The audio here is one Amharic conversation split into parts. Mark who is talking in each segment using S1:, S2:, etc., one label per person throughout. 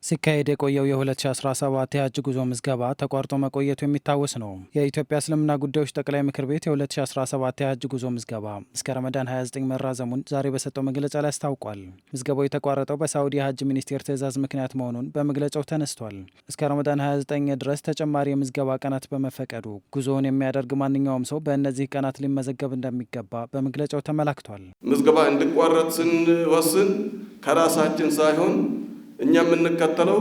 S1: ሲካሄድ የቆየው የ2017 የሀጅ ጉዞ ምዝገባ ተቋርጦ መቆየቱ የሚታወስ ነው። የኢትዮጵያ እስልምና ጉዳዮች ጠቅላይ ምክር ቤት የ2017 የሀጅ ጉዞ ምዝገባ እስከ ረመዳን 29 መራዘሙን ዛሬ በሰጠው መግለጫ ላይ አስታውቋል። ምዝገባው የተቋረጠው በሳዑዲ የሀጅ ሚኒስቴር ትዕዛዝ ምክንያት መሆኑን በመግለጫው ተነስቷል። እስከ ረመዳን 29 ድረስ ተጨማሪ የምዝገባ ቀናት በመፈቀዱ ጉዞውን የሚያደርግ ማንኛውም ሰው በእነዚህ ቀናት ሊመዘገብ እንደሚገባ በመግለጫው ተመላክቷል።
S2: ምዝገባ እንዲቋረጥ ስንወስን ከራሳችን ሳይሆን እኛ የምንከተለው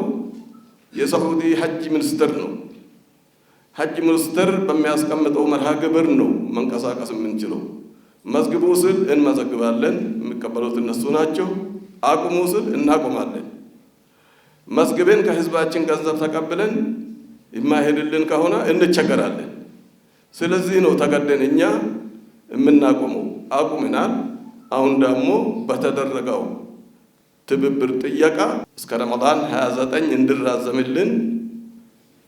S2: የሳዑዲ ሀጅ ሚኒስቴር ነው። ሀጅ ሚኒስቴር በሚያስቀምጠው መርሃ ግብር ነው መንቀሳቀስ የምንችለው። መዝግቡ ስል እንመዘግባለን፣ የሚቀበሉት እነሱ ናቸው። አቁሙ ስል እናቆማለን። መዝግበን ከህዝባችን ገንዘብ ተቀብለን የማይሄድልን ከሆነ እንቸገራለን። ስለዚህ ነው ተገደን እኛ የምናቆመው። አቁመናል። አሁን ደግሞ በተደረገው ትብብር ጥየቃ እስከ ረመዳን 29 እንዲራዘምልን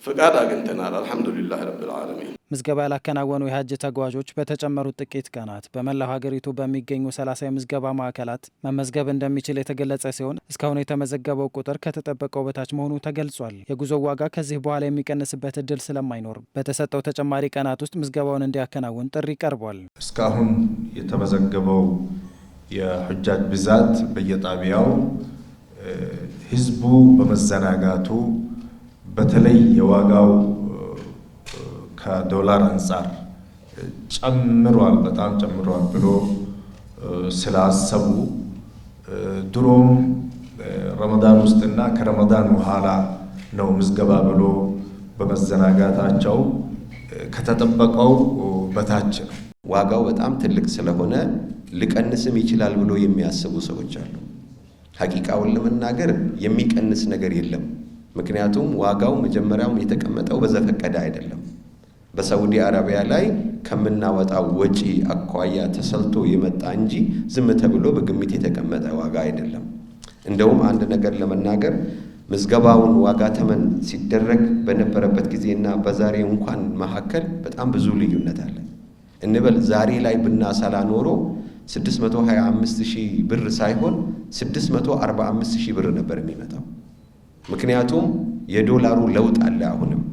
S2: ፍቃድ አግኝተናል። አልሐምዱሊላህ ረብል ዓለሚን።
S1: ምዝገባ ያላከናወኑ የሀጅ ተጓዦች በተጨመሩት ጥቂት ቀናት በመላው ሀገሪቱ በሚገኙ 30 የምዝገባ ማዕከላት መመዝገብ እንደሚችል የተገለጸ ሲሆን እስካሁን የተመዘገበው ቁጥር ከተጠበቀው በታች መሆኑ ተገልጿል። የጉዞው ዋጋ ከዚህ በኋላ የሚቀንስበት እድል ስለማይኖር በተሰጠው ተጨማሪ ቀናት ውስጥ ምዝገባውን እንዲያከናውን ጥሪ ቀርቧል።
S3: እስካሁን የተመዘገበው የሁጃጅ ብዛት በየጣቢያው ህዝቡ በመዘናጋቱ በተለይ የዋጋው ከዶላር አንጻር ጨምሯል፣ በጣም ጨምሯል ብሎ ስላሰቡ ድሮም ረመዳን ውስጥና ከረመዳን በኋላ ነው ምዝገባ ብሎ በመዘናጋታቸው ከተጠበቀው በታች ነው።
S4: ዋጋው በጣም ትልቅ ስለሆነ ሊቀንስም ይችላል ብሎ የሚያስቡ ሰዎች አሉ። ሐቂቃውን ለመናገር የሚቀንስ ነገር የለም። ምክንያቱም ዋጋው መጀመሪያውም የተቀመጠው በዘፈቀደ አይደለም። በሳዑዲ አረቢያ ላይ ከምናወጣው ወጪ አኳያ ተሰልቶ የመጣ እንጂ ዝም ተብሎ በግምት የተቀመጠ ዋጋ አይደለም። እንደውም አንድ ነገር ለመናገር ምዝገባውን ዋጋ ተመን ሲደረግ በነበረበት ጊዜና በዛሬ እንኳን መካከል በጣም ብዙ ልዩነት አለ እንበል። ዛሬ ላይ ብናሰላ ኖሮ 625,000 ብር ሳይሆን 645,000 ብር ነበር የሚመጣው። ምክንያቱም የዶላሩ ለውጥ አለ። አሁንም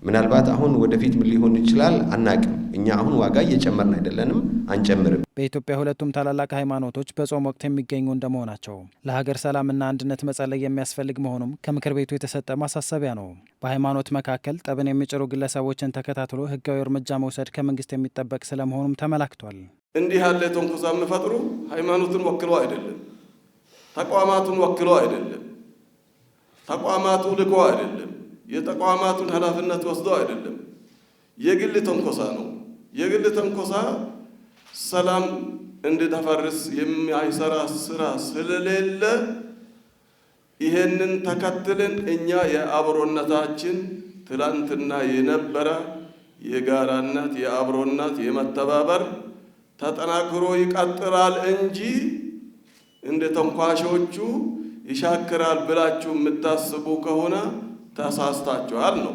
S4: ምናልባት አሁን ወደፊት ምን ሊሆን ይችላል አናቅም። እኛ አሁን ዋጋ እየጨመርን አይደለንም፣ አንጨምርም።
S1: በኢትዮጵያ ሁለቱም ታላላቅ ሃይማኖቶች በጾም ወቅት የሚገኙ እንደመሆናቸው ለሀገር ሰላምና አንድነት መጸለይ የሚያስፈልግ መሆኑም ከምክር ቤቱ የተሰጠ ማሳሰቢያ ነው። በሃይማኖት መካከል ጠብን የሚጭሩ ግለሰቦችን ተከታትሎ ህጋዊ እርምጃ መውሰድ ከመንግስት የሚጠበቅ ስለመሆኑም ተመላክቷል።
S2: እንዲህ ያለ ተንኮሳ የሚፈጥሩ ሃይማኖትን ወክሎ አይደለም፣ ተቋማቱን ወክሎ አይደለም፣ ተቋማቱ ልኮ አይደለም፣ የተቋማቱን ኃላፊነት ወስዶ አይደለም። የግል ተንኮሳ ነው። የግል ተንኮሳ ሰላም እንዲደፈርስ የሚያይሰራ ስራ ስለሌለ ይሄንን ተከትለን እኛ የአብሮነታችን ትላንትና የነበረ የጋራነት የአብሮነት የመተባበር ተጠናክሮ ይቀጥላል እንጂ እንደ ተንኳሾቹ ይሻክራል ብላችሁ የምታስቡ ከሆነ ተሳስታችኋል ነው።